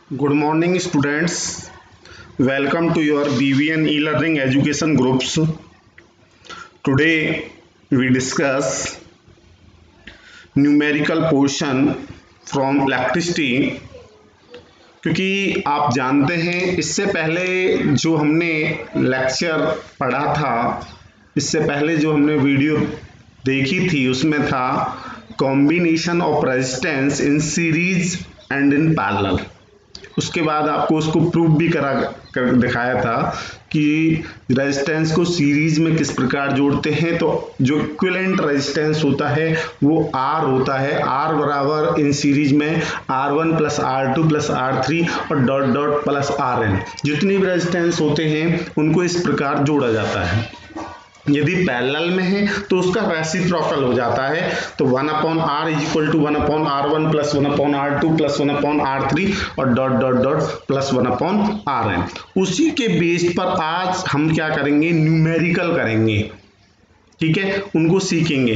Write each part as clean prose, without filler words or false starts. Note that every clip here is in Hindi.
Good morning, students. Welcome to your BVN e-learning education groups. Today we discuss numerical portion from electricity. क्योंकि आप जानते हैं इससे पहले जो हमने लेक्चर पढ़ा था, इससे पहले जो हमने वीडियो देखी थी उसमें था combination of resistance in series and in parallel. उसके बाद आपको उसको प्रूव भी कर दिखाया था कि रेजिस्टेंस को सीरीज में किस प्रकार जोड़ते हैं। तो जो इक्विवेलेंट रेजिस्टेंस होता है वो R होता है, R बराबर इन सीरीज में R1 plus R2 plus R3 और डॉट डॉट प्लस RN। जितनी भी रेजिस्टेंस होते हैं उनको इस प्रकार जोड़ा जाता है। यदि पैरेलल में है तो उसका रेसिप्रोकल हो जाता है, तो 1/R equal to 1/R1 plus 1/R2 plus 1/R3 और dot dot dot plus 1/RN। उसी के बेस पर आज हम क्या करेंगे, न्यूमेरिकल करेंगे। ठीक है, उनको सीखेंगे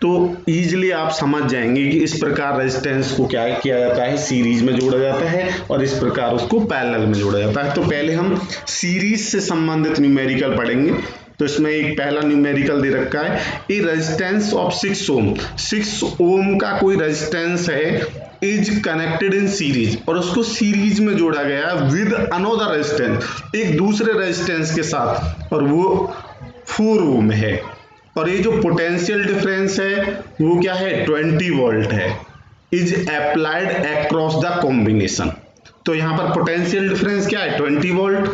तो इजीली आप समझ जाएंगे कि इस प्रकार रेजिस्टेंस को क्या किया जाता है, सीरीज में जोड़ा जाता है और इस प्रकार उसको पैरेलल में जोड़ा जाता है। तो पहले हम सीरीज से संबंधित न्यूमेरिकल पढ़ेंगे। तो इसमें एक पहला न्यूमेरिकल दे रखा है, ए रेजिस्टेंस ऑफ 6 ओम। 6 ओम का कोई रेजिस्टेंस है, इज कनेक्टेड इन सीरीज, और उसको सीरीज में जोड़ा गया विद अनदर रेजिस्टेंस, एक दूसरे रेजिस्टेंस के साथ, और वो 4 ओम है। और ये जो पोटेंशियल डिफरेंस है वो क्या है, 20 वोल्ट है। Is applied across the combination. तो यहाँ पर पोटेंशियल डिफरेंस क्या है, 20 वोल्ट,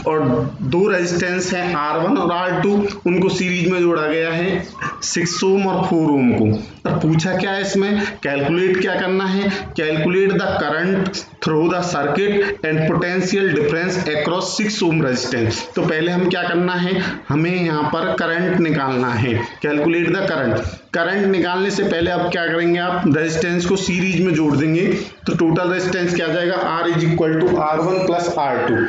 और दो रेजिस्टेंस हैं R1 और R2, उनको सीरीज में जोड़ा गया है 6 ओम और 4 ओम को। और पूछा क्या है इसमें, कैलकुलेट क्या करना है, calculate the current through the circuit and potential difference across 6 ohm resistance. तो पहले हम क्या करना है, हमें यहाँ पर करंट निकालना है, कैलकुलेट द करंट। करंट निकालने से पहले अब क्या करेंगे, आप रेजिस्टेंस को सीरीज में जोड़ देंगे तो टोटल रेजिस्टेंस क्या आ जाएगा, R is equal to R1 plus R2।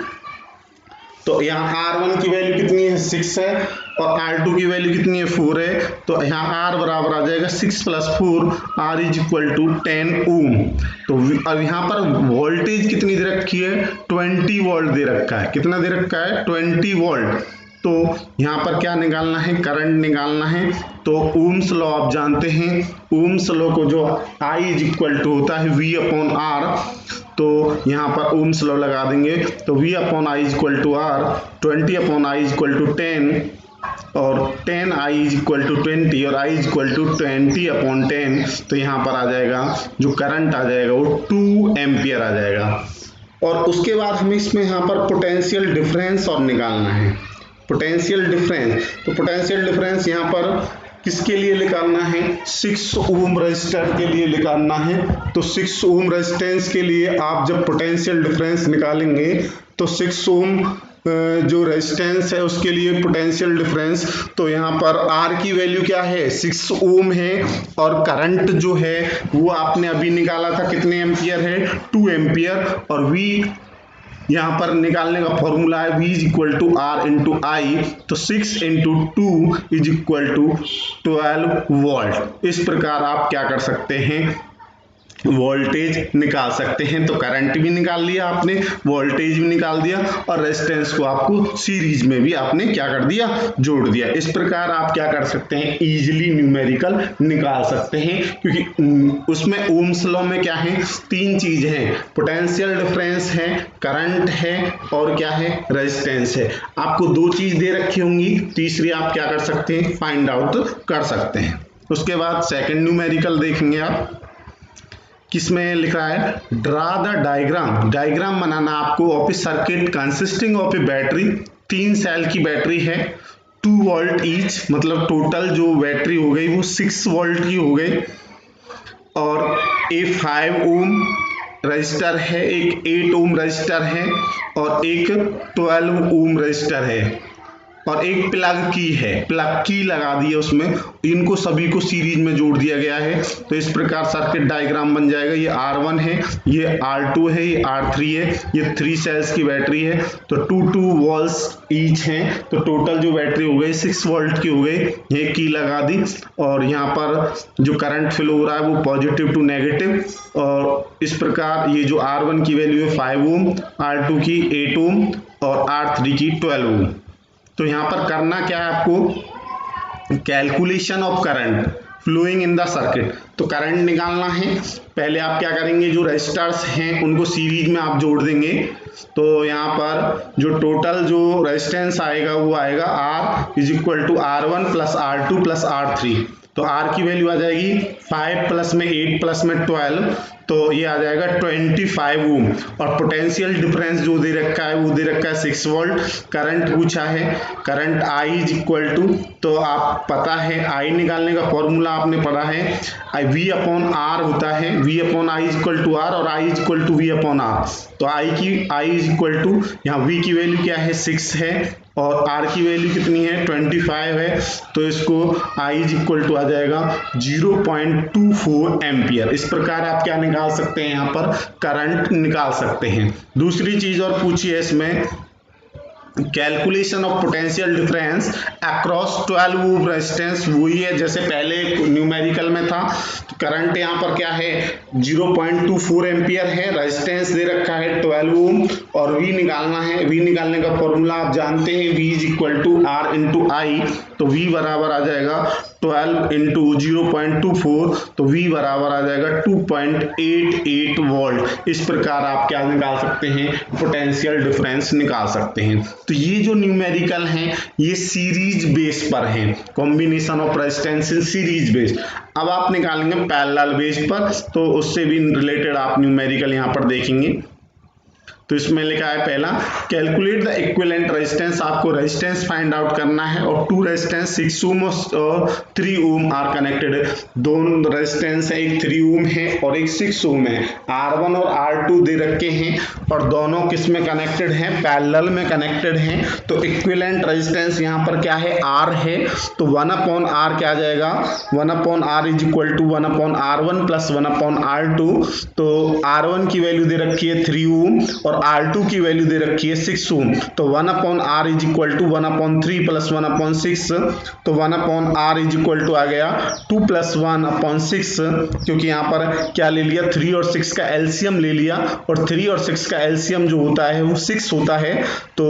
तो यहाँ R1 की वैल्यू कितनी है, 6 है, और R2 की वैल्यू कितनी है, 4 है। तो यहाँ R बराबर आ जाएगा 6 plus 4, R is equal to 10 ohm. तो अब यहाँ पर वोल्टेज कितनी दे रखी है, 20 वोल्ट दे रखा है। कितना दे रखा है, 20 वोल्ट। तो यहाँ पर क्या निकालना है, करंट निकालना है। तो ओम्स लॉ आप जानते हैं, ओम्स लॉ को जो I इज इक्वल टू होता है V अपॉन R। तो यहाँ पर ओम्स लॉ लगा देंगे, तो V upon I is equal to R, 20 upon I is equal to 10 और 10 I इज इक्वल टू 20 और I is equal to 20 upon 10। तो यहाँ पर आ जाएगा जो करंट आ जाएगा वो 2 एम्पियर आ जाएगा। और उसके बाद हमें इसमें यहाँ पर पोटेंशियल डिफरेंस और निकालना है, पोटेंशियल डिफरेंस। तो पोटेंशियल डिफरेंस यहाँ पर किसके लिए निकालना है, 6 ओम रेजिस्टर के लिए निकालना है। तो 6 ओम रेजिस्टेंस के लिए आप जब पोटेंशियल डिफरेंस निकालेंगे तो 6 ओम जो रेजिस्टेंस है उसके लिए पोटेंशियल डिफरेंस, तो यहाँ पर R की वैल्यू क्या है, 6 ओम है, और करंट जो है वो आपने अभी निकाला था कितने एम्पियर है, 2 एम्पियर, और V यहाँ पर निकालने का फॉर्मूला है V is equal to R into I. तो 6 into 2 is equal to 12 volt. इस प्रकार आप क्या कर सकते हैं, वोल्टेज निकाल सकते हैं। तो करंट भी निकाल लिया आपने, वोल्टेज भी निकाल दिया, और रेजिस्टेंस को आपको सीरीज में भी आपने क्या कर दिया, जोड़ दिया। इस प्रकार आप क्या कर सकते हैं, इजीली न्यूमेरिकल निकाल सकते हैं। क्योंकि उसमें ओम्स लॉ में क्या है, 3 चीज है, पोटेंशियल डिफरेंस है, करंट है, और क्या है, रेजिस्टेंस है। आपको 2 चीज दे रखी होंगी, तीसरी आप क्या कर सकते हैं, फाइंड आउट कर सकते हैं। उसके बाद सेकेंड न्यूमेरिकल देखेंगे आप, किसमें लिखा है, ड्रा द डायग्राम। डायग्राम बनाना आपको of a circuit consisting of a battery, 3 cell की बैटरी है, 2 वोल्ट ईच, मतलब टोटल जो बैटरी हो गई वो 6 वोल्ट की हो गई, और ए 5 ओम रजिस्टर है, एक 8 ओम रजिस्टर है, और एक 12 ओम रजिस्टर है। और एक प्लग की है, प्लग की लगा दी है उसमें, इनको सभी को सीरीज में जोड़ दिया गया है। तो इस प्रकार सर्किट डायग्राम बन जाएगा। ये R1 है, ये R2 है, ये R3 है, ये 3 सेल्स की बैटरी है। तो 2 वोल्ट्स ईच हैं, तो टोटल जो बैटरी हो गई 6 वोल्ट की हो गई। ये की लगा दी और यहाँ पर जो करंट फ्लो हो रहा है वो पॉजिटिव टू नेगेटिव। और इस प्रकार ये जो R1 की वैल्यू है 5 ओम, R2 की 8 ओम और R3 की 12 ओम। तो यहाँ पर करना क्या है आपको, calculation of current flowing in the circuit. तो करंट निकालना है। पहले आप क्या करेंगे, जो रेजिस्टर्स हैं उनको सीरीज में आप जोड़ देंगे। तो यहाँ पर जो टोटल जो रेजिस्टेंस आएगा वो आएगा R is equal to R1 plus R2 plus R3। तो R की वैल्यू आ जाएगी 5 प्लस में 8 प्लस में 12, तो ये आ जाएगा 25 ओम। और पोटेंशियल डिफरेंस जो दे रखा है वो दे रखा है 6 वोल्ट। करंट पूछा है, current I is equal to, तो आप पता है I निकालने का फॉर्मूला आपने पढ़ा है, V अपॉन R होता है, V upon I is equal to R और I is equal to V upon R। तो I इज इक्वल टू, यहाँ V की वैल्यू क्या है 6 है और R की वैल्यू कितनी है 25 है। तो इसको I इज इक्वल टू आ जाएगा 0.24 एम्पियर। इस प्रकार आप क्या निकाल सकते हैं, यहाँ पर करंट निकाल सकते हैं। दूसरी चीज और पूछी है इसमें, calculation of potential difference across 12 ohm resistance. वही है जैसे पहले न्यूमेरिकल में था। तो करंट यहाँ पर क्या है 0.24 एम्पियर है, रेजिस्टेंस दे रखा है 12 ओम और V निकालना है। V निकालने का फॉर्मूला आप जानते हैं, V is equal to R into I. तो V बराबर आ जाएगा 12 इंटू 0.24, तो V बराबर आ जाएगा 2.88 वोल्ट। इस प्रकार आप क्या निकाल सकते हैं, पोटेंशियल डिफरेंस निकाल सकते हैं। तो ये जो न्यूमेरिकल हैं ये सीरीज बेस पर हैं, combination of resistance in series base. अब आप निकालेंगे पैरेलल बेस पर, तो उससे भी रिलेटेड आप न्यूमेरिकल यहाँ पर देखेंगे। तो इसमें लिखा है पहला, कैलकुलेट द इक्विवेलेंट रेजिस्टेंस। आपको रेजिस्टेंस फाइंड आउट करना है और 2 रेजिस्टेंस 6 ओम और 3 ओम आर कनेक्टेड। दोनों रेजिस्टेंस है, एक 3 ओम है और एक 6 ओम है। R1 और R2 दे रखे हैं और दोनों किस में कनेक्टेड हैं, पैरेलल में कनेक्टेड हैं। तो इक्विवेलेंट रेजिस्टेंस यहाँ पर क्या है, R है। तो 1 अपॉन R क्या आ जाएगा, 1 upon R is equal to 1 upon R1 plus 1 upon R2। तो R1 की वैल्यू दे रखी है 3 ओम और R2 की वैल्यू दे रखी है 6 ओम। तो 1 upon R is equal to 1 upon 3 plus 1 upon 6। तो 1 upon R is equal to आ गया 2 प्लस 1 अपॉन 6, क्योंकि यहाँ पर क्या ले लिया, 3 और 6 का एलसीएम ले लिया और 3 और 6 का एलसीएम जो होता है वो 6 होता है। तो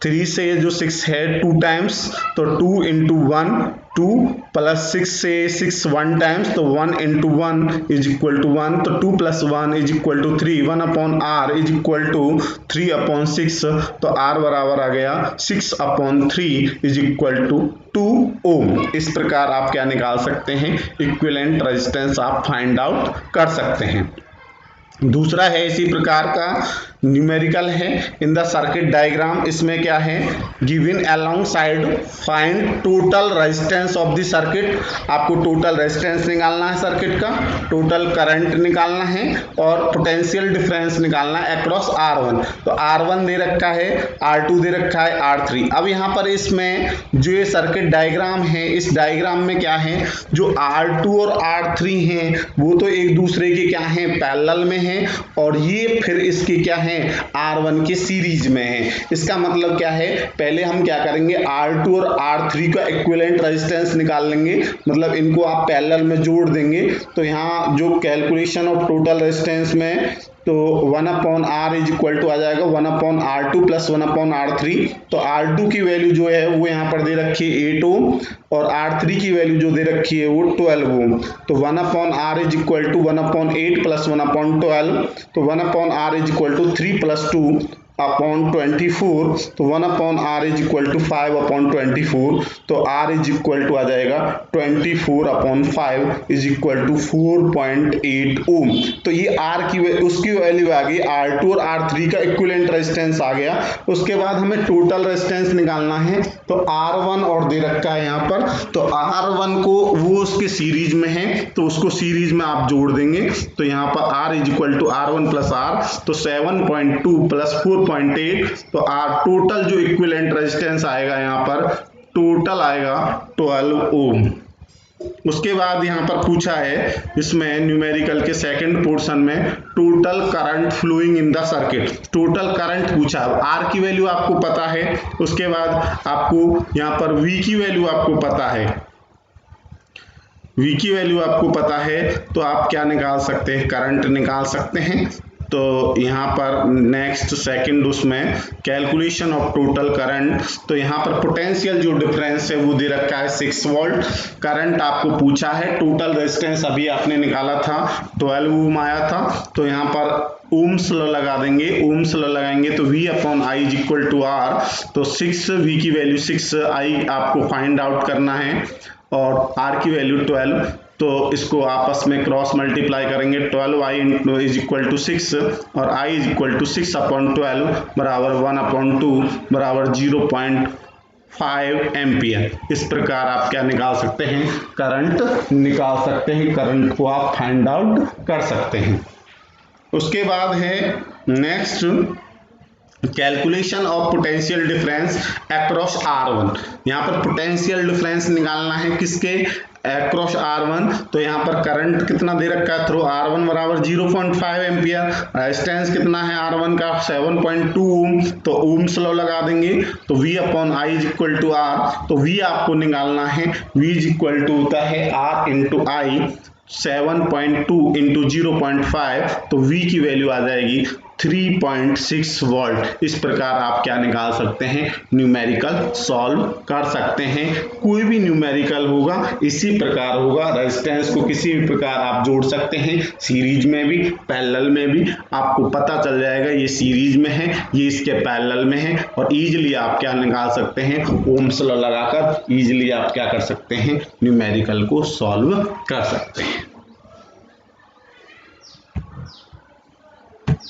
3 से जो 6 है 2 टाइम्स, तो 2 इंटू 1 2 प्लस 6 से 6 1 टाइम्स, तो 1 इंटू 1 इज इक्वल टू 1। तो 2 plus 1 is equal to 3। 1 upon R is equal to 3 upon 6। तो R बराबर आ गया 6 upon 3 is equal to 2 ohm. इस प्रकार आप क्या निकाल सकते हैं, इक्विवेलेंट रेजिस्टेंस आप फाइंड आउट कर सकते हैं। दूसरा है इसी प्रकार का न्यूमेरिकल है इन द सर्किट डायग्राम। इसमें क्या है, given along side find total resistance of the circuit. आपको टोटल रेजिस्टेंस निकालना है सर्किट का, टोटल करंट निकालना है और पोटेंशियल डिफरेंस निकालना है अक्रॉस R1। तो R1 दे रखा है, R2 दे रखा है, R3। अब यहाँ पर इसमें जो ये सर्किट डायग्राम है, इस डायग्राम में क्या है, जो R2 और R3 हैं वो तो एक दूसरे के क्या हैं, पैरेलल में हैं और ये फिर इसके क्या है, R1 के सीरीज में है। इसका मतलब क्या है, पहले हम क्या करेंगे, R2 और R3 का इक्विवेलेंट रेजिस्टेंस निकाल लेंगे, मतलब इनको आप पैरेलल में जोड़ देंगे। तो यहाँ जो कैलकुलेशन ऑफ टोटल रेजिस्टेंस में, तो 1 upon R is equal to आ जाएगा 1 upon R2 plus 1 upon R3। तो R2 की वैल्यू जो है वो यहाँ पर दे रखी है 8 ओम और R3 की वैल्यू जो दे रखी है वो 12 ओम। तो 1 upon R is equal to 1 upon 8 plus 1 upon 12। तो 1 upon R is equal to 3 plus 2 upon 24। तो 1 upon R is equal to 5 upon 24। तो R इज इक्वल टू आ जाएगा 24 upon 5 is equal to 4.8 ohm. तो ये R की उसकी वैल्यू आ गई, R2 और R3 का इक्विवेलेंट रेजिस्टेंस आ गया। उसके बाद हमें टोटल रेजिस्टेंस निकालना है। तो R1 और दे रखा है यहाँ पर पर, तो R1 को वो उसके सीरीज में है तो उसको सीरीज में आप जोड़ देंगे, तो यहाँ पर R is equal to R1 plus R, तो 7.2 प्लस 4.8, तो R टोटल जो इक्विवेलेंट रेजिस्टेंस आएगा यहाँ पर टोटल आएगा 12 ओम। उसके बाद यहाँ पर पूछा है इसमें न्यूमेरिकल के सेकंड पोर्शन में total current flowing in the circuit, total current पूछा। आर की वैल्यू आपको पता है, उसके बाद आपको यहाँ पर वी की वैल्यू आपको पता है, वी की वैल्यू आपको पता है, तो आप क्या निकाल सकते हैं, करंट निकाल सकते हैं। तो यहाँ पर नेक्स्ट सेकंड उसमें कैलकुलेशन ऑफ टोटल करंट, तो यहाँ पर पोटेंशियल जो डिफरेंस है वो दे रखा है 6 वोल्ट, करंट आपको पूछा है, टोटल रेजिस्टेंस अभी आपने निकाला था 12 ओम आया था, तो यहाँ पर ओम्स लॉ लगा देंगे, ओम्स लॉ लगाएंगे तो V upon I is equal to R, तो 6 V की वैल्यू 6 I आपको फाइंड आउट करना है और R की वैल्यू 12, तो इसको आपस में क्रॉस मल्टीप्लाई करेंगे, 12I इज इक्वल टू 6 और I is equal to 6 upon 12 बराबर 1 अपॉन 2 बराबर 0.5 एम्पियर। इस प्रकार आप क्या निकाल सकते हैं, करंट निकाल सकते हैं, करंट को आप फाइंड आउट कर सकते हैं। उसके बाद है next calculation of potential difference across R1। यहाँ पर पोटेंशियल डिफरेंस निकालना है किसके, अक्रॉस R1, तो यहाँ पर करंट कितना दे रखा है थ्रू R1 बराबर 0.5 एम्पियर, रेजिस्टेंस कितना है R1 का 7.2 ओम, तो ओम्स लॉ लगा देंगे, तो V upon I is equal to R, तो V आपको निकालना है, V इज इक्वल टू होता है R इंटू I, 7.2 इंटू 0.5, तो V की वैल्यू आ जाएगी 3.6 वोल्ट। इस प्रकार आप क्या निकाल सकते हैं, न्यूमेरिकल सॉल्व कर सकते हैं। कोई भी न्यूमेरिकल होगा इसी प्रकार होगा, रेजिस्टेंस को किसी भी प्रकार आप जोड़ सकते हैं, सीरीज में भी पैरेलल में भी, आपको पता चल जाएगा ये सीरीज में है ये इसके पैरेलल में है, और इजीली आप क्या निकाल सकते हैं, ओम्स लॉ लगाकर इजीली आप क्या कर सकते हैं, न्यूमेरिकल को सॉल्व कर सकते हैं।